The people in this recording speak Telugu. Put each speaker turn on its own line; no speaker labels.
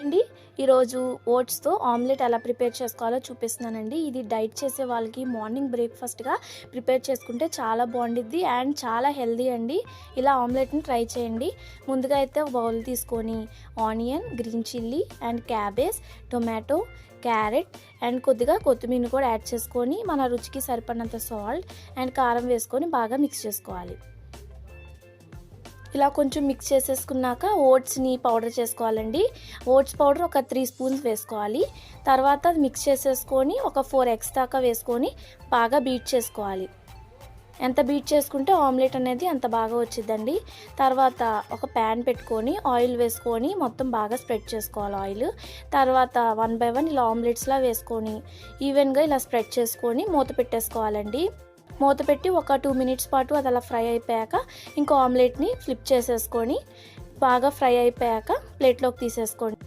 అండి ఈరోజు ఓట్స్తో ఆమ్లెట్ ఎలా ప్రిపేర్ చేసుకోవాలో చూపిస్తున్నానండి. ఇది డైట్ చేసే వాళ్ళకి మార్నింగ్ బ్రేక్ఫాస్ట్గా ప్రిపేర్ చేసుకుంటే చాలా బాగుండిద్ది అండ్ చాలా హెల్దీ అండి. ఇలా ఆమ్లెట్ని ట్రై చేయండి. ముందుగా అయితే ఒక బౌల్ తీసుకొని onion, green chilli and cabbage, tomato, carrot and కొద్దిగా కొత్తిమీర కూడా యాడ్ చేసుకొని మన రుచికి సరిపడినంత సాల్ట్ అండ్ కారం వేసుకొని బాగా మిక్స్ చేసుకోవాలి. ఇలా కొంచెం మిక్స్ చేసేసుకున్నాక ఓట్స్ని పౌడర్ చేసుకోవాలండి. ఓట్స్ పౌడర్ ఒక 3 స్పూన్స్ వేసుకోవాలి. తర్వాత అది మిక్స్ చేసేసుకొని ఒక 4 ఎగ్స్ దాకా వేసుకొని బాగా బీట్ చేసుకోవాలి. ఎంత బీట్ చేసుకుంటే ఆమ్లెట్ అనేది అంత బాగా వచ్చిందండి. తర్వాత ఒక ప్యాన్ పెట్టుకొని ఆయిల్ వేసుకొని మొత్తం బాగా స్ప్రెడ్ చేసుకోవాలి ఆయిల్. తర్వాత 1 బై 1 ఇలా ఆమ్లెట్స్లా వేసుకొని ఈవెన్గా ఇలా స్ప్రెడ్ చేసుకొని మూత పెట్టేసుకోవాలండి. మూత పెట్టి ఒక 2 మినిట్స్ పాటు అది అలా ఫ్రై అయిపోయాక ఇంకో ఆమ్లెట్ని ఫ్లిప్ చేసేసుకొని బాగా ఫ్రై అయిపోయాక ప్లేట్లోకి తీసేసుకోండి.